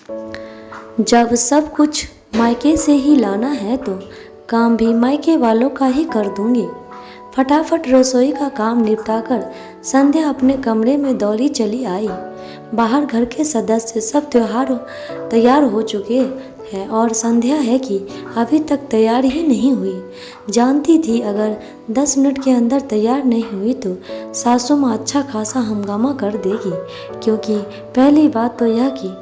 जब सब कुछ मायके से ही लाना है तो काम भी मायके वालों का ही कर दूंगी। फटाफट रसोई का काम निपटाकर संध्या अपने कमरे में दौड़ी चली आई। बाहर घर के सदस्य सब तैयार हो चुके हैं और संध्या है कि अभी तक तैयार ही नहीं हुई। जानती थी अगर 10 मिनट के अंदर तैयार नहीं हुई तो सासू माँ अच्छा खासा हंगामा कर देगी, क्योंकि पहली बात तो यह कि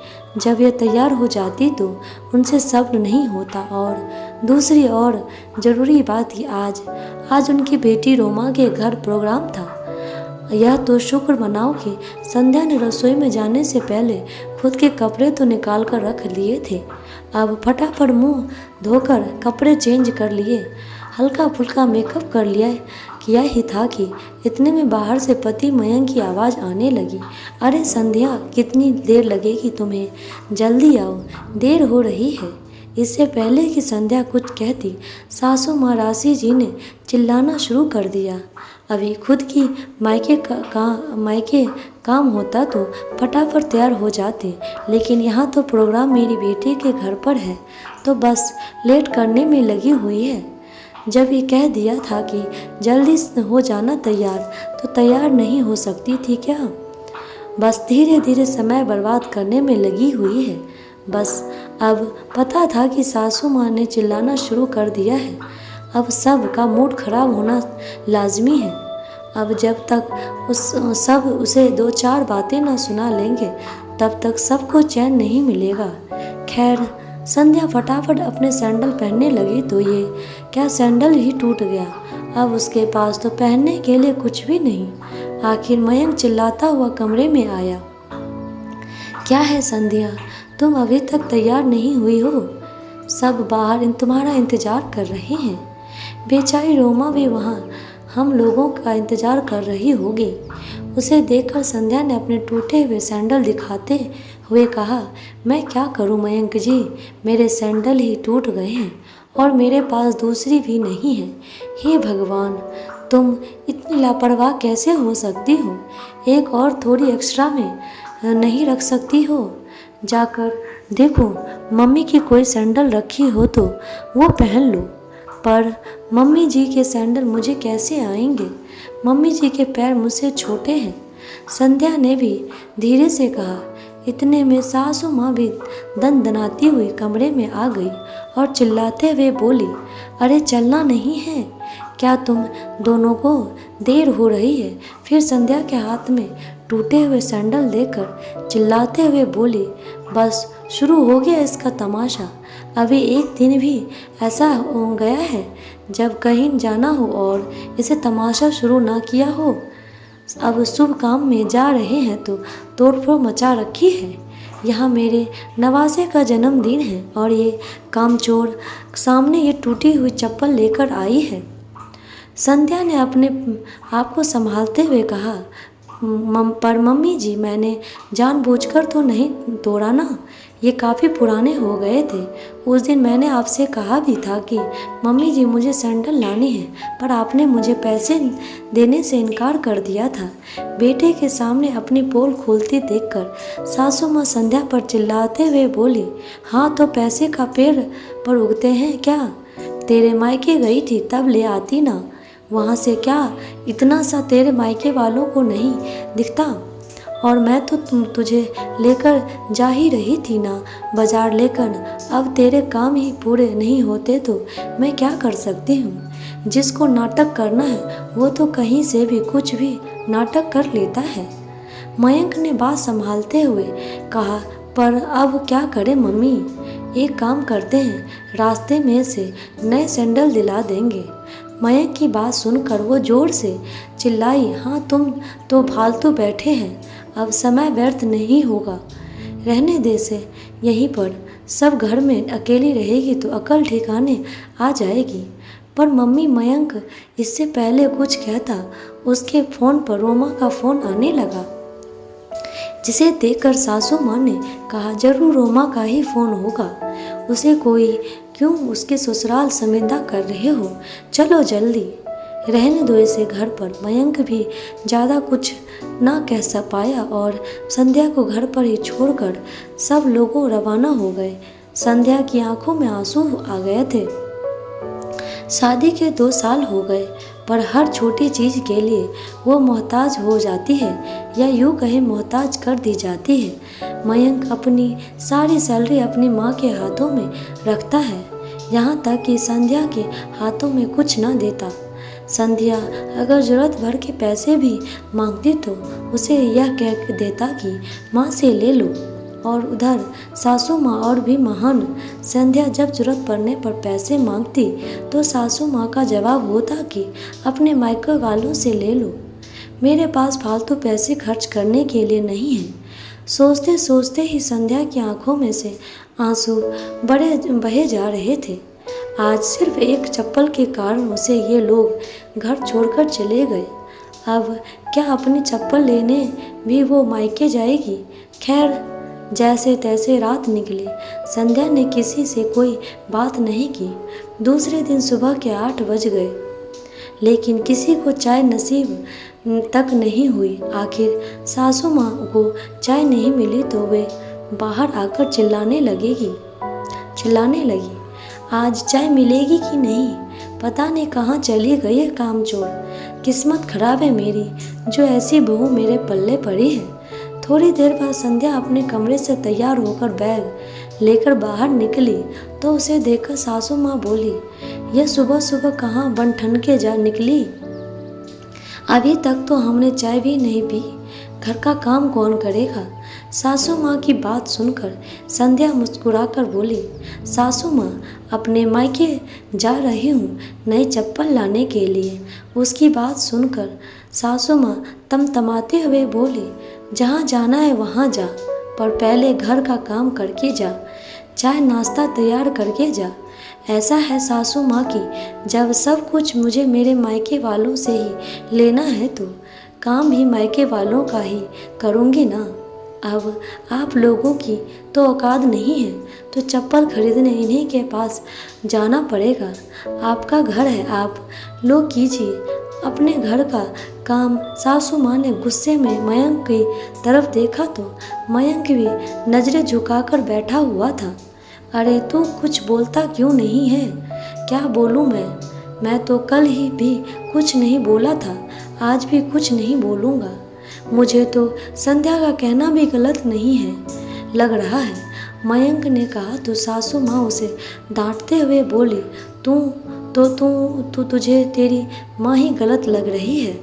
जब यह तैयार हो जाती तो उनसे सब्र नहीं होता, और दूसरी और ज़रूरी बात कि आज उनकी बेटी रोमा के घर प्रोग्राम था। यह तो शुक्र मनाओ कि संध्या ने रसोई में जाने से पहले खुद के कपड़े तो निकाल कर रख लिए थे। अब फटाफट मुंह धोकर कपड़े चेंज कर लिए, हल्का फुल्का मेकअप कर लिया किया ही था कि इतने में बाहर से पति मयंक की आवाज़ आने लगी। अरे संध्या, कितनी देर लगेगी तुम्हें? जल्दी आओ, देर हो रही है। इससे पहले कि संध्या कुछ कहती, सासू माँ राशि जी ने चिल्लाना शुरू कर दिया। अभी खुद की मायके काम होता तो फटाफट तैयार हो जाते, लेकिन यहाँ तो प्रोग्राम मेरी बेटी के घर पर है तो बस लेट करने में लगी हुई है। जब ये कह दिया था कि जल्दी हो जाना तैयार, तो तैयार नहीं हो सकती थी क्या? बस धीरे धीरे समय बर्बाद करने में लगी हुई है। बस अब पता था कि सासू माँ ने चिल्लाना शुरू कर दिया है। अब सब का मूड खराब होना लाजमी है। अब जब तक सब उसे 2-4 बातें ना सुना लेंगे तब तक सबको चैन नहीं मिलेगा। खैर, संध्या फटाफट अपने सैंडल पहनने लगी तो ये क्या सैंडल ही टूट गया। अब उसके पास तो पहनने के लिए कुछ भी नहीं। आखिर मयंक चिल्लाता हुआ कमरे में आया। क्या है संध्या, तुम अभी तक तैयार नहीं हुई हो? सब बाहर तुम्हारा इंतजार कर रहे हैं। बेचारी रोमा भी वहाँ हम लोगों का इंतजार कर रही होगी। उसे देखकर संध्या ने अपने टूटे हुए सैंडल दिखाते हुए कहा, मैं क्या करूं मयंक जी, मेरे सैंडल ही टूट गए हैं और मेरे पास दूसरी भी नहीं है। हे भगवान, तुम इतनी लापरवाह कैसे हो सकती हो? एक और थोड़ी एक्स्ट्रा में नहीं रख सकती हो? जाकर देखो, मम्मी की कोई सैंडल रखी हो तो वो पहन लो। पर मम्मी जी के सैंडल मुझे कैसे आएंगे? मम्मी जी के पैर मुझसे छोटे हैं। संध्या ने भी धीरे से कहा। इतने में सासू माँ भी दनदनाती हुई कमरे में आ गई और चिल्लाते हुए बोली, अरे चलना नहीं है क्या तुम दोनों को? देर हो रही है। फिर संध्या के हाथ में टूटे हुए सैंडल देकर चिल्लाते हुए बोली, बस शुरू हो गया इसका तमाशा। अभी एक दिन भी ऐसा हो गया है जब कहीं जाना हो और इसे तमाशा शुरू ना किया हो। अब शुभ काम में जा रहे हैं तो तोड़फोड़ मचा रखी है। यहाँ मेरे नवासे का जन्मदिन है और ये कामचोर सामने ये टूटी हुई चप्पल लेकर आई है। संध्या ने अपने आप को संभालते हुए कहा, पर मम्मी जी, मैंने जानबूझकर तो नहीं तोड़ा ना, ये काफ़ी पुराने हो गए थे। उस दिन मैंने आपसे कहा भी था कि मम्मी जी मुझे सैंडल लानी है, पर आपने मुझे पैसे देने से इनकार कर दिया था। बेटे के सामने अपनी पोल खोलती देखकर सासू माँ संध्या पर चिल्लाते हुए बोली, हाँ तो पैसे का पेड़ पर उगते हैं क्या? तेरे मायके गई थी तब ले आती ना, वहाँ से क्या इतना सा तेरे मायके वालों को नहीं दिखता? और मैं तो तुझे लेकर जा ही रही थी ना बाजार लेकर। अब तेरे काम ही पूरे नहीं होते तो मैं क्या कर सकती हूँ? जिसको नाटक करना है वो तो कहीं से भी कुछ भी नाटक कर लेता है। मयंक ने बात संभालते हुए कहा, पर अब क्या करें मम्मी? एक काम करते हैं, रास्ते में से नए सैंडल दिला देंगे। मयंक की बात सुनकर वो जोर से चिल्लाई, हाँ तुम तो फालतू बैठे हैं, अब समय व्यर्थ नहीं होगा। रहने दे से यहीं पर, सब घर में अकेली रहेगी तो अकल ठिकाने आ जाएगी। पर मम्मी, मयंक इससे पहले कुछ कहता उसके फ़ोन पर रोमा का फ़ोन आने लगा, जिसे देखकर सासू माँ ने कहा, जरूर रोमा का ही फ़ोन होगा। उसे कोई क्यों उसके ससुराल शर्मिंदा कर रहे हो? चलो जल्दी। रहने दो इसे घर पर। मयंक भी ज़्यादा कुछ ना कह पाया और संध्या को घर पर ही छोड़कर सब लोगों रवाना हो गए। संध्या की आंखों में आंसू आ गए थे। शादी के 2 साल हो गए, पर हर छोटी चीज़ के लिए वो मोहताज हो जाती है, या यूँ कहे मोहताज कर दी जाती है। मयंक अपनी सारी सैलरी अपनी माँ के हाथों में रखता है, यहाँ तक कि संध्या के हाथों में कुछ न देता। संध्या अगर ज़रूरत भर के पैसे भी मांगती तो उसे यह कह देता कि माँ से ले लो। और उधर सासू माँ और भी महान। संध्या जब जरूरत पड़ने पर पैसे मांगती तो सासू माँ का जवाब होता कि अपने मायके वालों से ले लो, मेरे पास फालतू पैसे खर्च करने के लिए नहीं है। सोचते सोचते ही संध्या की आंखों में से आंसू बहे जा रहे थे। आज सिर्फ एक चप्पल के कारण उसे ये लोग घर छोड़कर चले गए। अब क्या अपनी चप्पल लेने भी वो मायके जाएगी? खैर, जैसे तैसे रात निकली। संध्या ने किसी से कोई बात नहीं की। दूसरे दिन सुबह के 8 बज गए, लेकिन किसी को चाय नसीब तक नहीं हुई। आखिर सासू माँ को चाय नहीं मिली तो वे बाहर आकर चिल्लाने लगी, आज चाय मिलेगी कि नहीं, पता नहीं कहाँ चली गई है कामचोर। किस्मत खराब है मेरी जो ऐसी बहू मेरे पल्ले पड़ी है। थोड़ी देर बाद संध्या अपने कमरे से तैयार होकर बैग लेकर बाहर निकली तो उसे देखकर सासू माँ बोली, यह सुबह सुबह कहाँ बन ठन के जा निकली? अभी तक तो हमने चाय भी नहीं पी, घर का काम कौन करेगा? सासू माँ की बात सुनकर संध्या मुस्कुराकर बोली, सासू माँ, अपने मायके जा रही हूँ नई चप्पल लाने के लिए। उसकी बात सुनकर सासू माँ तमतमाते हुए बोली, जहाँ जाना है वहाँ जा, पर पहले घर का काम करके जा, चाय नाश्ता तैयार करके जा। ऐसा है सासू माँ की जब सब कुछ मुझे मेरे मायके वालों से ही लेना है तो काम भी मायके वालों का ही करूँगी ना। अब आप लोगों की तो औकात नहीं है तो चप्पल खरीदने इन्हीं के पास जाना पड़ेगा। आपका घर है, आप लोग कीजिए अपने घर का काम। सासू माँ ने गुस्से में मयंक की तरफ देखा तो मयंक भी नज़रें झुकाकर बैठा हुआ था। अरे तू कुछ बोलता क्यों नहीं है? क्या बोलूँ मैं तो कल ही भी कुछ नहीं बोला था, आज भी कुछ नहीं बोलूँगा। मुझे तो संध्या का कहना भी गलत नहीं है लग रहा है, मयंक ने कहा तो सासू माँ उसे डांटते हुए बोली, तुझे तेरी माँ ही गलत लग रही है।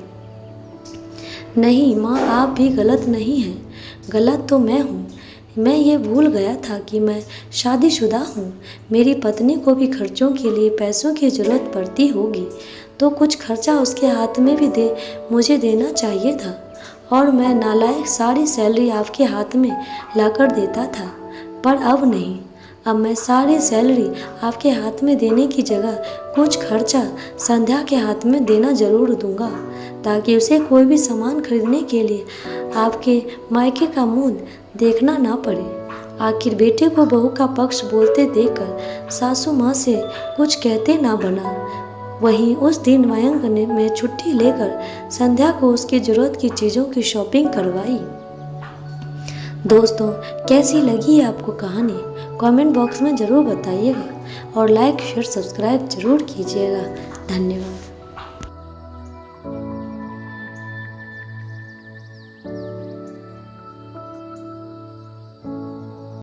नहीं माँ, आप भी गलत नहीं हैं, गलत तो मैं हूँ। मैं ये भूल गया था कि मैं शादीशुदा हूँ। मेरी पत्नी को भी खर्चों के लिए पैसों की ज़रूरत पड़ती होगी तो कुछ खर्चा उसके हाथ में भी मुझे देना चाहिए था। और मैं नालायक सारी सैलरी आपके हाथ में लाकर देता था, पर अब नहीं। अब मैं सारी सैलरी आपके हाथ में देने की जगह कुछ खर्चा संध्या के हाथ में देना ज़रूर दूंगा, ताकि उसे कोई भी सामान खरीदने के लिए आपके मायके का मुंह देखना ना पड़े। आखिर बेटे को बहू का पक्ष बोलते देखकर सासू माँ से कुछ कहते ना बना। वहीं उस दिन मयंक ने छुट्टी लेकर संध्या को उसकी ज़रूरत की चीज़ों की शॉपिंग करवाई। दोस्तों, कैसी लगी आपको कहानी? कमेंट बॉक्स में ज़रूर बताइएगा और लाइक शेयर सब्सक्राइब ज़रूर कीजिएगा। धन्यवाद।